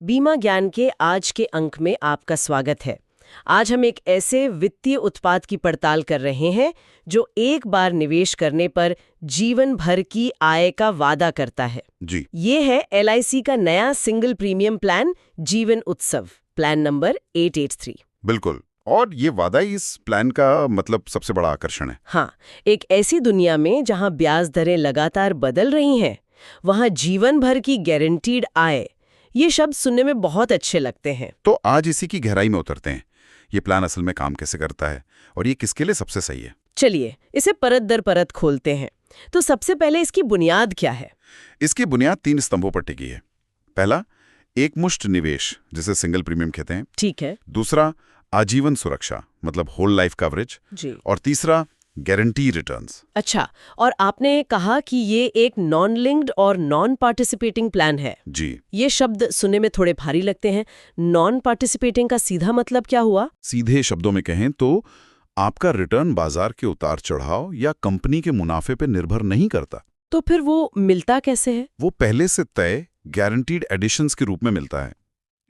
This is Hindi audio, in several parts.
बीमा ज्ञान के आज के अंक में आपका स्वागत है। आज हम एक ऐसे वित्तीय उत्पाद की पड़ताल कर रहे हैं जो एक बार निवेश करने पर जीवन भर की आय का वादा करता है। जी। ये है LIC का नया सिंगल प्रीमियम प्लान जीवन उत्सव, प्लान नंबर 883। बिल्कुल, और ये वादा ही इस प्लान का मतलब सबसे बड़ा आकर्षण है। हाँ, एक ऐसी दुनिया में जहां ब्याज दरें लगातार बदल रही हैं, वहां जीवन भर की गारंटीड आय, ये शब्द सुनने में बहुत अच्छे लगते हैं। तो आज इसी की गहराई में उतरते हैं। ये प्लान असल में काम कैसे करता है और ये किसके लिए सबसे सही है। चलिए इसे परत दर परत खोलते हैं। तो सबसे पहले इसकी बुनियाद क्या है? इसकी बुनियाद 3 स्तंभों पर टिकी है। पहला, एकमुश्त निवेश जिसे सिंगल प्रीमियम कहते हैं। ठीक है दूसरा, आजीवन सुरक्षा मतलब होल लाइफ कवरेज। जी। और तीसरा, गारंटी रिटर्न्स। अच्छा, और आपने कहा कि ये एक नॉन लिंक्ड और नॉन पार्टिसिपेटिंग प्लान है। जी। ये शब्द सुनने में थोड़े भारी लगते हैं। नॉन पार्टिसिपेटिंग का सीधा मतलब क्या हुआ? सीधे शब्दों में कहें तो आपका रिटर्न बाजार के उतार चढ़ाव या कंपनी के मुनाफे पर निर्भर नहीं करता। तो फिर वो मिलता कैसे है? वो पहले से तय गारंटीड एडिशंस के रूप में मिलता है।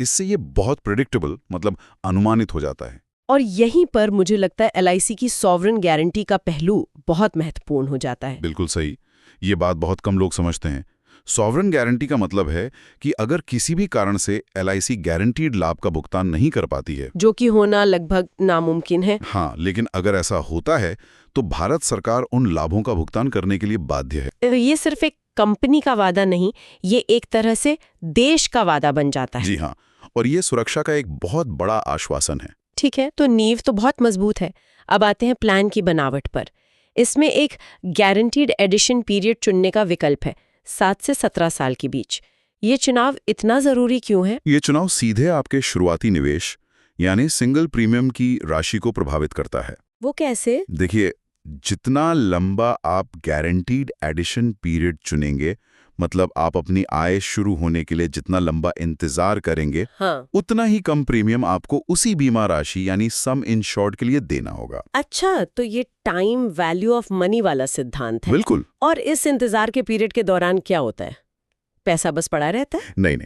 इससे ये बहुत प्रेडिक्टेबल मतलब अनुमानित हो जाता है। और यहीं पर मुझे लगता है LIC की सॉवरेन गारंटी का पहलू बहुत महत्वपूर्ण हो जाता है। बिल्कुल सही। ये बात बहुत कम लोग समझते हैं। सॉवरेन गारंटी का मतलब है कि अगर किसी भी कारण से LIC गारंटीड लाभ का भुगतान नहीं कर पाती है, जो कि होना लगभग नामुमकिन है। हाँ, लेकिन अगर ऐसा होता है तो भारत सरकार उन लाभों का भुगतान करने के लिए बाध्य है। ये सिर्फ एक कंपनी का वादा नहीं, ये एक तरह से देश का वादा बन जाता है। जी हाँ, और ये सुरक्षा का एक बहुत बड़ा आश्वासन है। ठीक है, तो नींव तो बहुत मजबूत है। अब आते हैं प्लान की बनावट पर। इसमें एक गारंटीड एडिशन पीरियड चुनने का विकल्प है, 7 से 17 साल के बीच। ये चुनाव इतना जरूरी क्यों है? ये चुनाव सीधे आपके शुरुआती निवेश यानी सिंगल प्रीमियम की राशि को प्रभावित करता है। वो कैसे? देखिए, जितना लंबा आप गारंटीड एडिशन पीरियड चुनेंगे, मतलब आप अपनी आय शुरू होने के लिए जितना लंबा इंतजार करेंगे, हाँ। उतना ही कम प्रीमियम आपको उसी बीमा राशि यानी सम इंश्योर्ड के लिए देना होगा। अच्छा, तो ये टाइम वैल्यू ऑफ मनी वाला सिद्धांत है। बिल्कुल। और इस इंतजार के पीरियड के दौरान क्या होता है? पैसा बस पड़ा रहता है? नहीं,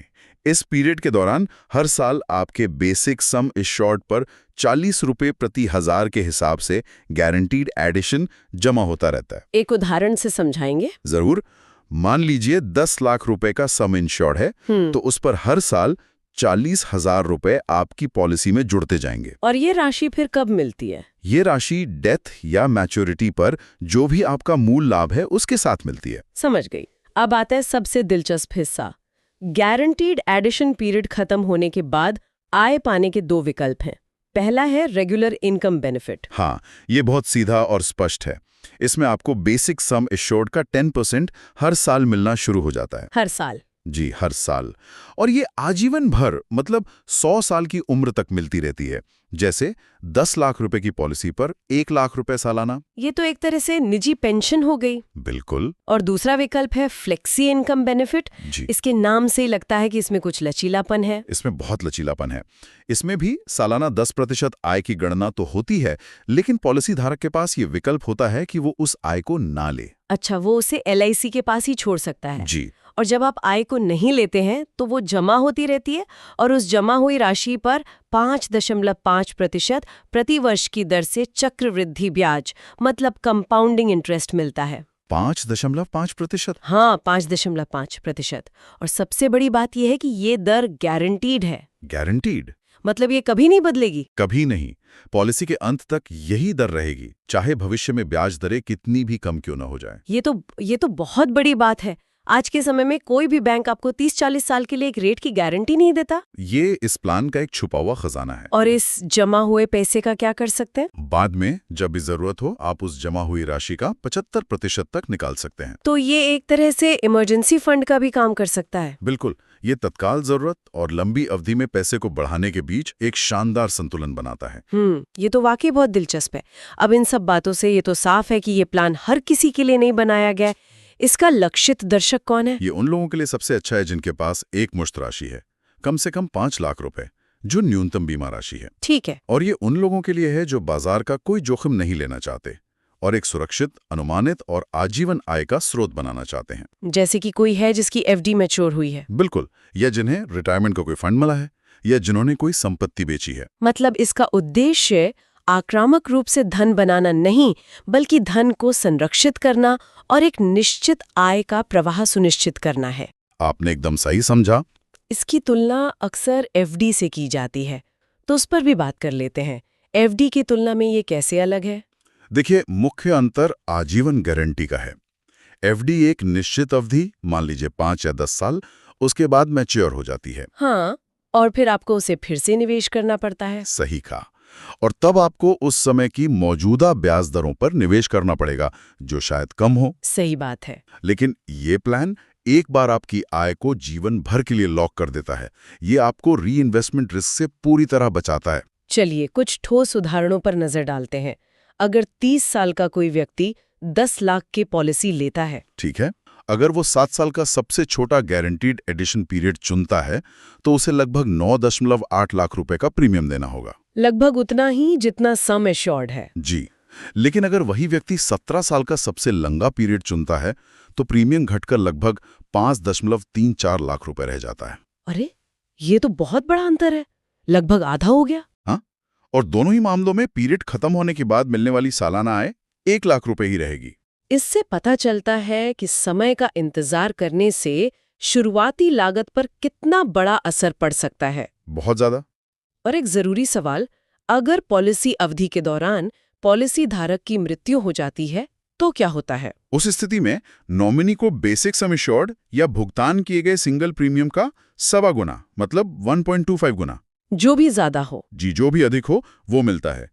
इस पीरियड के दौरान हर साल आपके बेसिक सम इंश्योर्ड पर 40 रुपए प्रति हजार के हिसाब से गारंटीड एडिशन जमा होता रहता है। एक उदाहरण से समझाएंगे? जरूर। मान लीजिए 10 लाख रुपए का सम इंश्योर्ड है, तो उस पर हर साल 40,000 रुपए आपकी पॉलिसी में जुड़ते जाएंगे। और ये राशि फिर कब मिलती है? ये राशि डेथ या मैच्योरिटी पर जो भी आपका मूल लाभ है उसके साथ मिलती है। समझ गई। अब आता है सबसे दिलचस्प हिस्सा। गारंटीड एडिशन पीरियड खत्म होने के बाद आय पाने के 2 विकल्प हैं। पहला है रेगुलर इनकम बेनिफिट। हाँ, ये बहुत सीधा और स्पष्ट है। इसमें आपको बेसिक सम एश्योर्ड का 10% हर साल मिलना शुरू हो जाता है। हर साल? जी, हर साल। और ये आजीवन भर मतलब 100 साल की उम्र तक मिलती रहती है। जैसे 10 लाख रुपए की पॉलिसी पर 1 लाख रुपए सालाना। ये तो एक तरह से निजी पेंशन हो गई। बिल्कुल। और दूसरा विकल्प है फ्लेक्सी इनकम बेनिफिट। जी। इसके नाम से ही लगता है कि इसमें कुछ लचीलापन है। इसमें बहुत लचीलापन है। इसमें भी सालाना 10% आय की गणना तो होती है, लेकिन पॉलिसी धारक के पास ये विकल्प होता है कि वो उस आय को ना ले। अच्छा, वो उसे LIC के पास ही छोड़ सकता है। जी। और जब आप आय को नहीं लेते हैं तो वो जमा होती रहती है और उस जमा हुई राशि पर 5.5% प्रति वर्ष की दर से चक्रवृद्धि ब्याज मतलब कंपाउंडिंग इंटरेस्ट मिलता है। 5.5%? हाँ, 5.5%। और सबसे बड़ी बात यह है कि ये दर गारंटीड है। गारंटीड मतलब ये कभी नहीं बदलेगी? कभी नहीं। पॉलिसी के अंत तक यही दर रहेगी, चाहे भविष्य में ब्याज दरें कितनी भी कम क्यों न हो जाए। ये तो बहुत बड़ी बात है। आज के समय में कोई भी बैंक आपको 30-40 साल के लिए एक रेट की गारंटी नहीं देता। ये इस प्लान का एक छुपा हुआ खजाना है। और इस जमा हुए पैसे का क्या कर सकते हैं? बाद में जब भी जरूरत हो आप उस जमा हुई राशि का 75% तक निकाल सकते हैं। तो ये एक तरह से इमरजेंसी फंड का भी काम कर सकता है। बिल्कुल। ये तत्काल जरूरत और लंबी अवधि में पैसे को बढ़ाने के बीच एक शानदार संतुलन बनाता है। ये तो वाकई बहुत दिलचस्प है। अब इन सब बातों से ये तो साफ है कि ये प्लान हर किसी के लिए नहीं बनाया गया। इसका लक्षित दर्शक कौन है? ये उन लोगों के लिए सबसे अच्छा है जिनके पास एक मुश्त राशि है, कम से कम 5 लाख रुपए, जो न्यूनतम बीमा राशि है। ठीक है। और ये उन लोगों के लिए है जो बाजार का कोई जोखिम नहीं लेना चाहते और एक सुरक्षित, अनुमानित और आजीवन आय का स्रोत बनाना चाहते हैं। जैसे कि कोई है जिसकी एफडी मैच्योर हुई है। बिल्कुल, या जिन्हें रिटायरमेंट का कोई फंड मिला है, या जिन्होंने कोई संपत्ति बेची है। मतलब इसका उद्देश्य आक्रामक रूप से धन बनाना नहीं, बल्कि धन को संरक्षित करना और एक निश्चित आय का प्रवाह सुनिश्चित करना है। आपने एकदम सही समझा। इसकी तुलना अक्सर एफडी से की जाती है, तो उस पर भी बात कर लेते हैं। एफडी की तुलना में ये कैसे अलग है? देखिए, मुख्य अंतर आजीवन गारंटी का है। एफडी एक निश्चित अवधि, मान लीजिए 5 या 10 साल, उसके बाद मैच्योर हो जाती है। हाँ, और फिर आपको उसे फिर से निवेश करना पड़ता है। सही कहा। और तब आपको उस समय की मौजूदा ब्याज दरों पर निवेश करना पड़ेगा, जो शायद कम हो। सही बात है। लेकिन ये प्लान एक बार आपकी आय को जीवन भर के लिए लॉक कर देता है। ये आपको री इन्वेस्टमेंट रिस्क से पूरी तरह बचाता है। चलिए कुछ ठोस उदाहरणों पर नजर डालते हैं। अगर 30 साल का कोई व्यक्ति 10 लाख की पॉलिसी लेता है, ठीक है, अगर वो 7 साल का सबसे छोटा गारंटीड एडिशन पीरियड चुनता है, तो उसे लगभग 9.8 लाख रुपए का प्रीमियम देना होगा। लगभग उतना ही जितना सम एश्योर्ड है। जी, लेकिन अगर वही व्यक्ति 17 साल का सबसे लंबा पीरियड चुनता है, तो प्रीमियम घटकर लगभग 5.34 लाख रुपए रह जाता है। अरे, ये तो बहुत बड़ा अंतर है, लगभग आधा हो गया। हाँ, और दोनों ही मामलों में पीरियड खत्म होने के बाद मिलने वाली सालाना आय 1 लाख रुपए ही रहेगी। इससे पता चलता है कि समय का इंतजार करने से शुरुआती लागत पर कितना बड़ा असर पड़ सकता है। बहुत ज्यादा। और एक जरूरी सवाल, अगर पॉलिसी अवधि के दौरान पॉलिसी धारक की मृत्यु हो जाती है तो क्या होता है? उस स्थिति में नॉमिनी को बेसिक सम एश्योर्ड या भुगतान किए गए सिंगल प्रीमियम का 1.25 गुना, मतलब 1.25 गुना, जो भी ज्यादा हो, जी जो भी अधिक हो, वो मिलता है।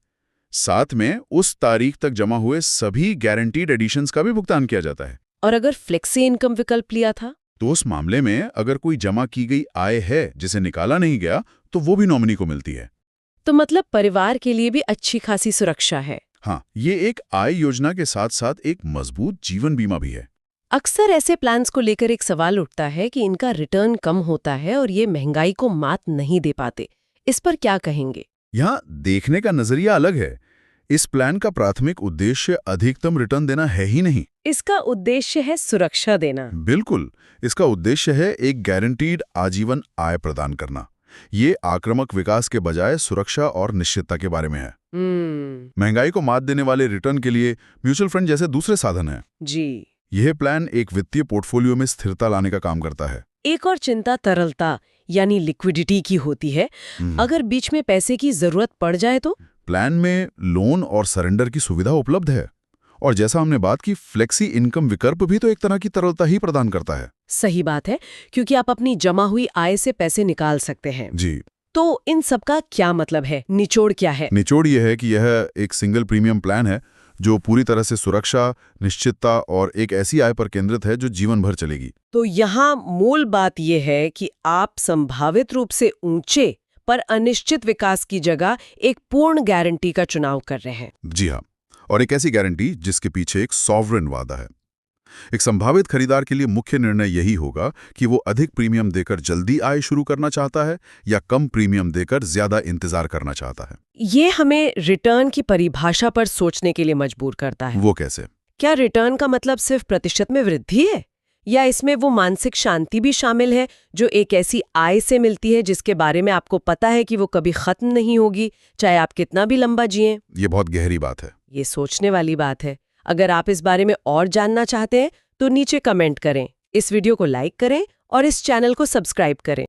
साथ में उस तारीख तक जमा हुए सभी गारंटीड एडिशंस का भी भुगतान किया जाता है। और अगर फ्लेक्सी इनकम विकल्प लिया था, तो उस मामले में अगर कोई जमा की गई आय है जिसे निकाला नहीं गया, तो वो भी नॉमिनी को मिलती है। तो मतलब परिवार के लिए भी अच्छी खासी सुरक्षा है। हाँ, ये एक आय योजना के साथ साथ एक मजबूत जीवन बीमा भी है। अक्सर ऐसे प्लान्स को लेकर एक सवाल उठता है कि इनका रिटर्न कम होता है और ये महंगाई को मात नहीं दे पाते। इस पर क्या कहेंगे? यहाँ देखने का नजरिया अलग है। इस प्लान का प्राथमिक उद्देश्य अधिकतम रिटर्न देना है ही नहीं। इसका उद्देश्य है सुरक्षा देना। बिल्कुल, इसका उद्देश्य है एक गारंटीड आजीवन आय प्रदान करना। ये आक्रामक विकास के बजाय सुरक्षा और निश्चितता के बारे में है। महंगाई को मात देने वाले रिटर्न के लिए म्यूचुअल फंड जैसे दूसरे साधन हैं। जी, यह प्लान एक वित्तीय पोर्टफोलियो में स्थिरता लाने का काम करता है। एक और चिंता तरलता यानी लिक्विडिटी की होती है। अगर बीच में पैसे की जरूरत पड़ जाए तो प्लान में लोन और सरेंडर की सुविधा उपलब्ध है। और जैसा हमने बात की, फ्लेक्सी इनकम विकल्प भी तो एक तरह की तरलता ही प्रदान करता है। सही बात है, क्योंकि आप अपनी जमा हुई आय से पैसे निकाल सकते हैं। जी, तो इन सब का क्या मतलब है? निचोड़ क्या है? निचोड़ यह है कि यह एक सिंगल प्रीमियम प्लान है जो पूरी तरह से सुरक्षा, निश्चितता और एक ऐसी आय पर केंद्रित है जो जीवन भर चलेगी। तो यहाँ मूल बात यह है कि आप संभावित रूप से ऊंचे पर अनिश्चित विकास की जगह एक पूर्ण गारंटी का चुनाव कर रहे हैं। जी हाँ, और एक ऐसी गारंटी जिसके पीछे एक सॉवरेन वादा है। एक संभावित खरीदार के लिए मुख्य निर्णय यही होगा कि वो अधिक प्रीमियम देकर जल्दी आय शुरू करना चाहता है या कम प्रीमियम देकर ज्यादा इंतजार करना चाहता है। ये हमें रिटर्न की परिभाषा पर सोचने के लिए मजबूर करता है। वो कैसे? क्या रिटर्न का मतलब सिर्फ प्रतिशत में वृद्धि है, या इसमें वो मानसिक शांति भी शामिल है जो एक ऐसी आय से मिलती है जिसके बारे में आपको पता है कि वो कभी खत्म नहीं होगी, चाहे आप कितना भी लंबा जिएं? ये बहुत गहरी बात है। ये सोचने वाली बात है। अगर आप इस बारे में और जानना चाहते हैं तो नीचे कमेंट करें, इस वीडियो को लाइक करें और इस चैनल को सब्सक्राइब करें।